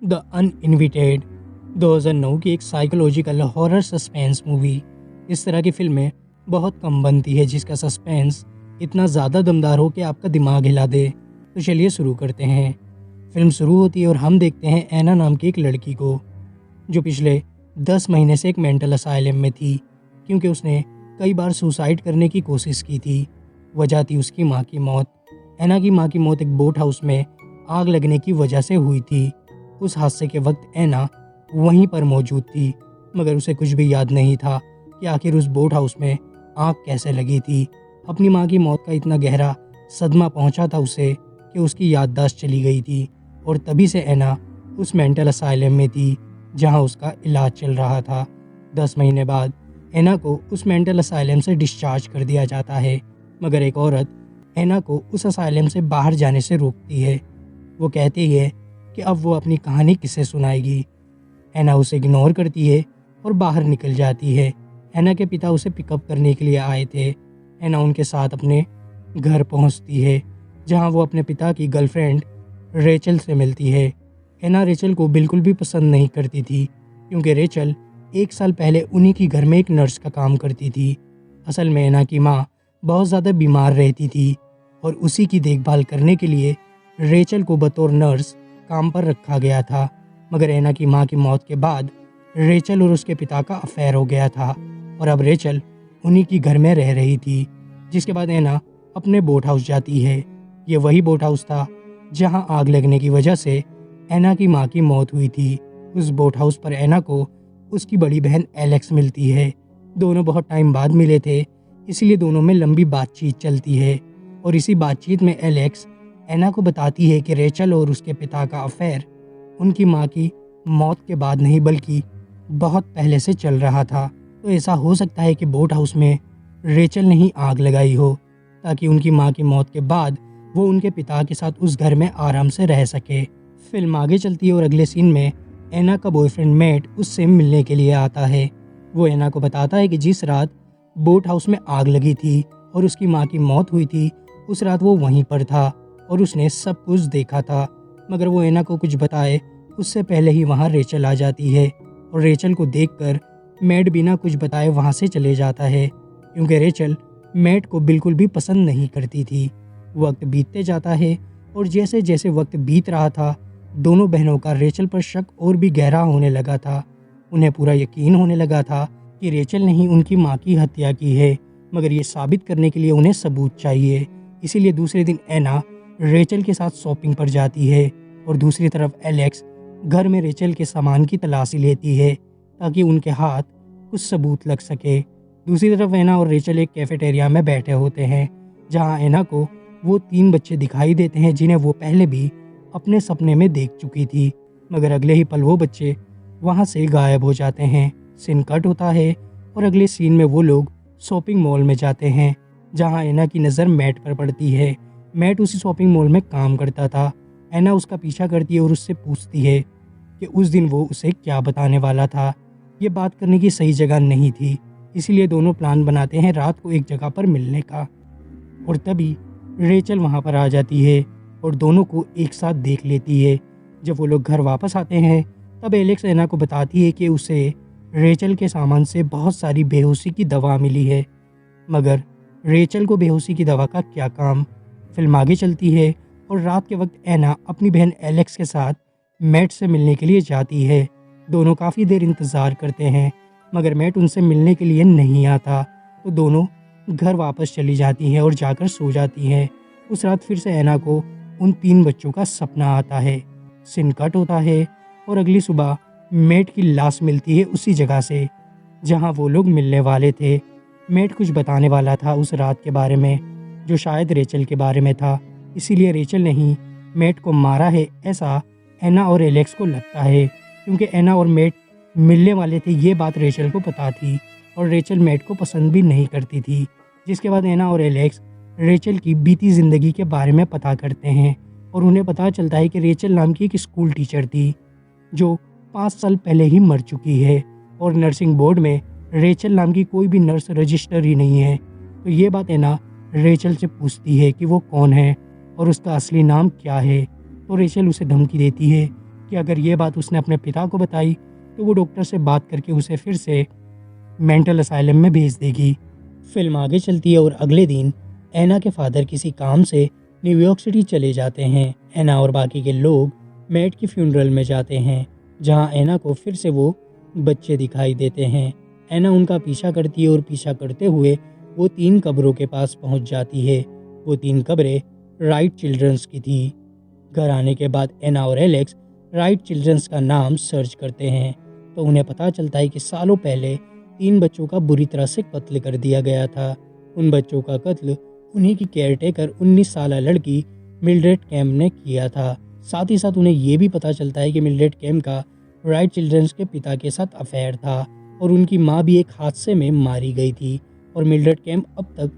The अनइनविटेड 2009 की एक psychological horror suspense movie. इस तरह की फिल्में बहुत कम बनती है जिसका सस्पेंस इतना ज़्यादा दमदार हो कि आपका दिमाग हिला दे। तो चलिए शुरू करते हैं। फिल्म शुरू होती है और हम देखते हैं ऐना नाम की एक लड़की को जो पिछले 10 महीने से एक मेंटल असाइलम में थी क्योंकि उसने कई बार सुसाइड करने की कोशिश की थी। वजह थी उसकी माँ की मौत। ऐना की माँ की मौत एक बोट हाउस में आग लगने की वजह से हुई थी। उस हादसे के वक्त ऐना वहीं पर मौजूद थी, मगर उसे कुछ भी याद नहीं था कि आखिर उस बोट हाउस में आग कैसे लगी थी। अपनी माँ की मौत का इतना गहरा सदमा पहुंचा था उसे कि उसकी याददाश्त चली गई थी और तभी से ऐना उस मेंटल असाइलम में थी जहां उसका इलाज चल रहा था। 10 महीने बाद ऐना को उस मेंटल असाइलम से डिस्चार्ज कर दिया जाता है, मगर एक औरत ऐना को उस असाइलम से बाहर जाने से रोकती है। वो कहती है कि अब वो अपनी कहानी किसे सुनाएगी। ऐना उसे इग्नोर करती है और बाहर निकल जाती है। ऐना के पिता उसे पिकअप करने के लिए आए थे। ऐना उनके साथ अपने घर पहुंचती है जहां वो अपने पिता की गर्लफ्रेंड रेचल से मिलती है। ऐना रेचल को बिल्कुल भी पसंद नहीं करती थी क्योंकि रेचल 1 साल पहले उन्हीं की घर में एक नर्स का काम करती थी। असल में ऐना की माँ बहुत ज़्यादा बीमार रहती थी और उसी की देखभाल करने के लिए रेचल को बतौर नर्स काम पर रखा गया था। मगर ऐना की माँ की मौत के बाद रेचल और उसके पिता का अफेयर हो गया था और अब रेचल उन्हीं की घर में रह रही थी। जिसके बाद ऐना अपने बोट हाउस जाती है। ये वही बोट हाउस था जहां आग लगने की वजह से ऐना की माँ की मौत हुई थी। उस बोट हाउस पर ऐना को उसकी बड़ी बहन एलेक्स मिलती है। दोनों बहुत टाइम बाद मिले थे, इसलिए दोनों में लंबी बातचीत चलती है और इसी बातचीत में एलेक्स ऐना को बताती है कि रेचल और उसके पिता का अफेयर उनकी माँ की मौत के बाद नहीं बल्कि बहुत पहले से चल रहा था। तो ऐसा हो सकता है कि बोट हाउस में रेचल ने ही आग लगाई हो ताकि उनकी माँ की मौत के बाद वो उनके पिता के साथ उस घर में आराम से रह सके। फिल्म आगे चलती है और अगले सीन में ऐना का बॉयफ्रेंड मैट उससे मिलने के लिए आता है। वो ऐना को बताता है कि जिस रात बोट हाउस में आग लगी थी और उसकी माँ की मौत हुई थी, उस रात वो वहीं पर था और उसने सब कुछ देखा था। मगर वो ऐना को कुछ बताए उससे पहले ही वहाँ रेचल आ जाती है और रेचल को देखकर मैट बिना कुछ बताए वहाँ से चले जाता है क्योंकि रेचल मैट को बिल्कुल भी पसंद नहीं करती थी। वक्त बीतते जाता है और जैसे जैसे वक्त बीत रहा था दोनों बहनों का रेचल पर शक और भी गहरा होने लगा था। उन्हें पूरा यकीन होने लगा था कि रेचल ने ही उनकी माँ की हत्या की है, मगर ये साबित करने के लिए उन्हें सबूत चाहिए। इसीलिए दूसरे दिन ऐना रेचल के साथ शॉपिंग पर जाती है और दूसरी तरफ एलेक्स घर में रेचल के सामान की तलाशी लेती है ताकि उनके हाथ कुछ सबूत लग सके। दूसरी तरफ ऐना और रेचल एक कैफेटेरिया में बैठे होते हैं जहां ऐना को वो 3 बच्चे दिखाई देते हैं जिन्हें वो पहले भी अपने सपने में देख चुकी थी, मगर अगले ही पल वो बच्चे वहां से गायब हो जाते हैं। सीन कट होता है और अगले सीन में वो लोग शॉपिंग मॉल में जाते हैं जहां ऐना की नज़र मैट पर पड़ती है। मैट उसी शॉपिंग मॉल में काम करता था। ऐना उसका पीछा करती है और उससे पूछती है कि उस दिन वो उसे क्या बताने वाला था। ये बात करने की सही जगह नहीं थी, इसीलिए दोनों प्लान बनाते हैं रात को एक जगह पर मिलने का। और तभी रेचल वहाँ पर आ जाती है और दोनों को एक साथ देख लेती है। जब वो लोग घर वापस आते हैं तब एलेक्स ऐना को बताती है कि उसे रेचल के सामान से बहुत सारी बेहोशी की दवा मिली है, मगर रेचल को बेहोशी की दवा का क्या काम। फिल्म आगे चलती है और रात के वक्त ऐना अपनी बहन एलेक्स के साथ मैट से मिलने के लिए जाती है। दोनों काफ़ी देर इंतज़ार करते हैं मगर मैट उनसे मिलने के लिए नहीं आता, तो दोनों घर वापस चली जाती हैं और जाकर सो जाती हैं। उस रात फिर से ऐना को उन 3 बच्चों का सपना आता है। सीन कट होता है और अगली सुबह मैट की लाश मिलती है उसी जगह से जहां वो लोग मिलने वाले थे। मैट कुछ बताने वाला था उस रात के बारे में जो शायद रेचल के बारे में था, इसीलिए रेचल ने ही मैट को मारा है ऐसा ऐना और एलेक्स को लगता है क्योंकि ऐना और मैट मिलने वाले थे। ये बात रेचल को पता थी और रेचल मैट को पसंद भी नहीं करती थी। जिसके बाद ऐना और एलेक्स रेचल की बीती ज़िंदगी के बारे में पता करते हैं और उन्हें पता चलता है कि रेचल नाम की एक स्कूल टीचर थी जो 5 साल पहले ही मर चुकी है और नर्सिंग बोर्ड में रेचल नाम की कोई भी नर्स रजिस्टर ही नहीं है। तो ये बात ऐना रेचल से पूछती है कि वो कौन है और उसका असली नाम क्या है। तो रेचल उसे धमकी देती है कि अगर ये बात उसने अपने पिता को बताई तो वो डॉक्टर से बात करके उसे फिर से मेंटल असाइलम में भेज देगी। फिल्म आगे चलती है और अगले दिन एना के फादर किसी काम से न्यूयॉर्क सिटी चले जाते हैं। एना और बाकी के लोग मैट की फ्यूनरल में जाते हैं, जहां एना को फिर से वो बच्चे दिखाई देते हैं। एना उनका पीछा करती है और पीछा करते हुए वो 3 कब्रों के पास पहुंच जाती है। वो 3 कब्रें राइट चिल्ड्रंस की थी। घर आने के बाद एना और एलेक्स राइट चिल्ड्रंस का नाम सर्च करते हैं तो उन्हें पता चलता है कि सालों पहले 3 बच्चों का बुरी तरह से कत्ल कर दिया गया था। उन बच्चों का कत्ल उन्हीं की केयरटेकर 19 साल लड़की मिल्ड्रेड कैम्प ने किया था। साथ ही साथ उन्हें ये भी पता चलता है कि मिल्ड्रेड कैम्प का राइट चिल्ड्रंस के पिता के साथ अफेयर था और उनकी माँ भी एक हादसे में मारी गई थी और मिल्ड्रेड कैम्प अब तक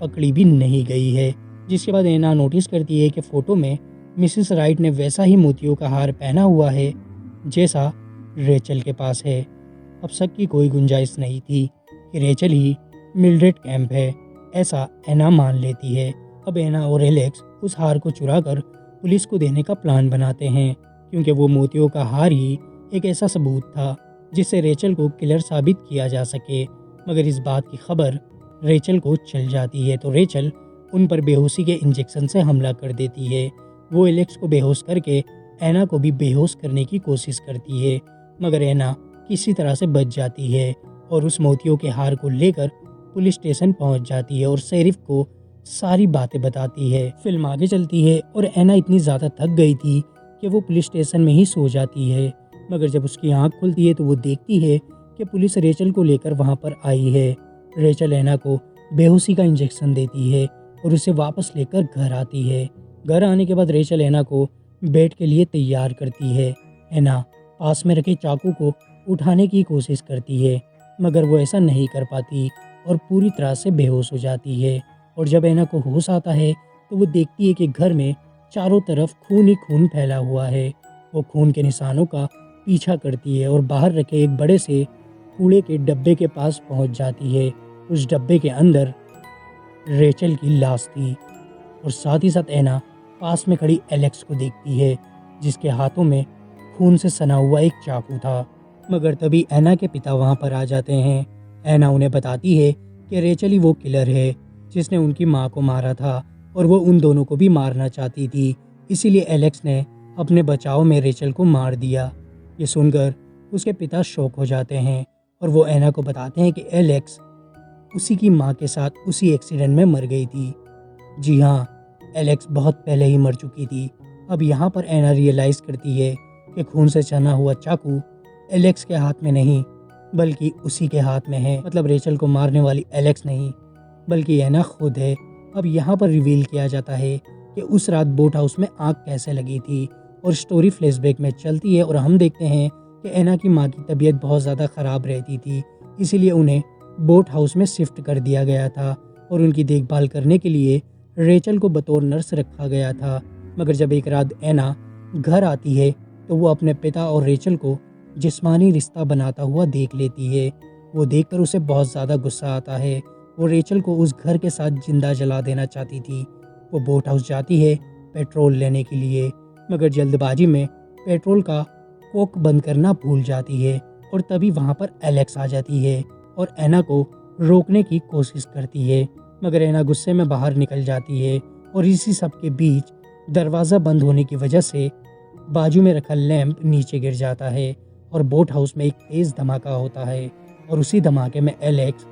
पकड़ी भी नहीं गई है। जिसके बाद एना नोटिस करती है कि फ़ोटो में मिसिस राइट ने वैसा ही मोतियों का हार पहना हुआ है जैसा रेचल के पास है। अब शक की कोई गुंजाइश नहीं थी कि रेचल ही मिल्ड्रेड कैम्प है, ऐसा एना मान लेती है। अब एना और एलेक्स उस हार को चुराकर पुलिस को देने का प्लान बनाते हैं, क्योंकि वो मोतियों का हार ही एक ऐसा सबूत था जिससे रेचल को किलर साबित किया जा सके। मगर इस बात की खबर रेचल को चल जाती है तो रेचल उन पर बेहोशी के इंजेक्शन से हमला कर देती है। वो एलेक्स को बेहोश करके एना को भी बेहोश करने की कोशिश करती है, मगर एना किसी तरह से बच जाती है और उस मोतियों के हार को लेकर पुलिस स्टेशन पहुंच जाती है और शेरिफ को सारी बातें बताती है। फिल्म आगे चलती है और एना इतनी ज़्यादा थक गई थी कि वो पुलिस स्टेशन में ही सो जाती है, मगर जब उसकी आंख खुलती है तो वो देखती है कि पुलिस रेचल को लेकर वहां पर आई है। रेचल एना को बेहोशी का इंजेक्शन देती है और उसे वापस लेकर घर आती है। घर आने के बाद रेचल एना को बेड के लिए तैयार करती है। एना पास में रखे चाकू को उठाने की कोशिश करती है, मगर वो ऐसा नहीं कर पाती और पूरी तरह से बेहोश हो जाती है। और जब एना को होश आता है तो वो देखती है कि घर में चारों तरफ खून ही खून फैला हुआ है। वो खून के निशानों का पीछा करती है और बाहर रखे एक बड़े से कूड़े के डब्बे के पास पहुंच जाती है। उस डब्बे के अंदर रेचल की लाश थी और साथ ही साथ एना पास में खड़ी एलेक्स को देखती है, जिसके हाथों में खून से सना हुआ एक चाकू था। मगर तभी एना के पिता वहां पर आ जाते हैं। एना उन्हें बताती है कि रेचल ही वो किलर है जिसने उनकी माँ को मारा था और वो उन दोनों को भी मारना चाहती थी, इसीलिए एलेक्स ने अपने बचाव में रेचल को मार दिया। ये सुनकर उसके पिता शॉक हो जाते हैं और वो एना को बताते हैं कि एलेक्स उसी की माँ के साथ उसी एक्सीडेंट में मर गई थी। जी हाँ, एलेक्स बहुत पहले ही मर चुकी थी। अब यहाँ पर एना रियलाइज़ करती है कि खून से छना हुआ चाकू एलेक्स के हाथ में नहीं बल्कि उसी के हाथ में है। मतलब रेचल को मारने वाली एलेक्स नहीं बल्कि एना खुद है। अब यहाँ पर रिवील किया जाता है कि उस रात बोट हाउस में आग कैसे लगी थी और स्टोरी फ्लैशबैक में चलती है और हम देखते हैं कि एना की माँ की तबीयत बहुत ज़्यादा ख़राब रहती थी, इसीलिए उन्हें बोट हाउस में शिफ्ट कर दिया गया था और उनकी देखभाल करने के लिए रेचल को बतौर नर्स रखा गया था। मगर जब एक रात एना घर आती है तो वो अपने पिता और रेचल को जिस्मानी रिश्ता बनाता हुआ देख लेती है। वो देखकर उसे बहुत ज़्यादा गुस्सा आता है। वो रेचल को उस घर के साथ जिंदा जला देना चाहती थी। वो बोट हाउस जाती है पेट्रोल लेने के लिए, मगर जल्दबाजी में पेट्रोल का कोक बंद करना भूल जाती है और तभी वहाँ पर एलेक्स आ जाती है और एना को रोकने की कोशिश करती है, मगर एना गुस्से में बाहर निकल जाती है और इसी सब के बीच दरवाज़ा बंद होने की वजह से बाजू में रखा लैंप नीचे गिर जाता है और बोट हाउस में एक तेज़ धमाका होता है और उसी धमाके में एलेक्स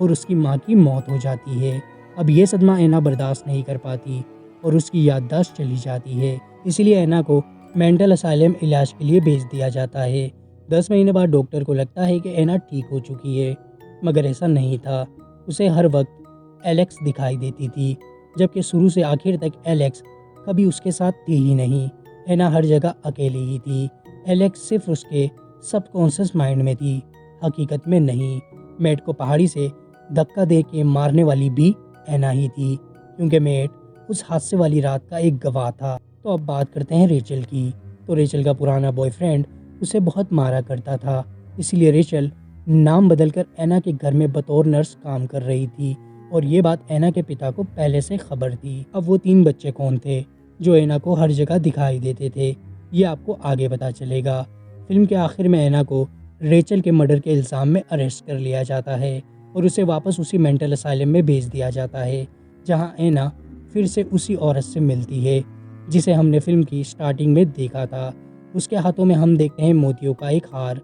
और उसकी माँ की मौत हो जाती है। अब ये सदमा एना बर्दाश्त नहीं कर पाती और उसकी याददाश्त चली जाती है, इसीलिए एना को मेंटल असाइलम इलाज के लिए भेज दिया जाता है। 10 महीने बाद डॉक्टर को लगता है कि एना ठीक हो चुकी है, मगर ऐसा नहीं था। उसे हर वक्त एलेक्स दिखाई देती थी, जबकि शुरू से आखिर तक एलेक्स कभी उसके साथ थी ही नहीं। एना हर जगह अकेली ही थी। एलेक्स सिर्फ उसके सबकॉन्शियस माइंड में थी, हकीकत में नहीं। मैट को पहाड़ी से धक्का दे के मारने वाली भी एना ही थी, क्योंकि मैट उस हादसे वाली रात का एक गवाह था। तो अब बात करते हैं रेचल की। तो रेचल का पुराना बॉयफ्रेंड उसे बहुत मारा करता था, इसलिए रेचल नाम बदलकर एना के घर में बतौर नर्स काम कर रही थी और ये बात एना के पिता को पहले से खबर थी। अब वो 3 बच्चे कौन थे जो एना को हर जगह दिखाई देते थे? ये आपको आगे पता चलेगा। फिल्म के आखिर में एना को रेचल के मर्डर के इल्ज़ाम में अरेस्ट कर लिया जाता है और उसे वापस उसी मेंटल असाइलम में भेज दिया जाता है, जहाँ एना फिर से उसी औरत से मिलती है जिसे हमने फिल्म की स्टार्टिंग में देखा था। उसके हाथों में हम देखते हैं मोतियों का एक हार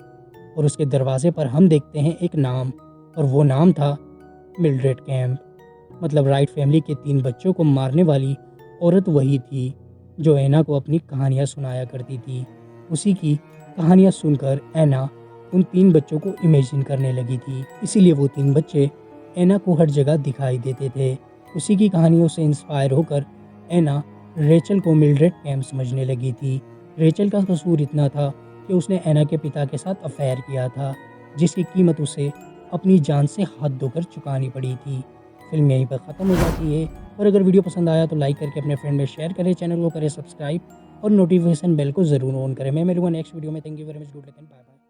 और उसके दरवाजे पर हम देखते हैं एक नाम, और वो नाम था मिल्ड्रेड कैम्प। मतलब राइट फैमिली के 3 बच्चों को मारने वाली औरत वही थी जो एना को अपनी कहानियाँ सुनाया करती थी। उसी की कहानियाँ सुनकर एना उन 3 बच्चों को इमेजिन करने लगी थी, इसीलिए वो 3 बच्चे एना को हर जगह दिखाई देते थे। उसी की कहानियों से इंस्पायर होकर एना रेचल को मिल्ड्रेड कैम्प समझने लगी थी। रेचल का कसूर इतना था कि उसने एना के पिता के साथ अफेयर किया था, जिसकी कीमत उसे अपनी जान से हाथ धोकर चुकानी पड़ी थी। फिल्म यहीं पर ख़त्म हो जाती है, और अगर वीडियो पसंद आया तो लाइक करके अपने फ्रेंड में शेयर करें, चैनल को करें सब्सक्राइब और नोटिफिकेशन बेल को ज़रूर ऑन करें। मैं मिलूंगा नेक्स्ट वीडियो में। Thank you very much, good luck and bye bye.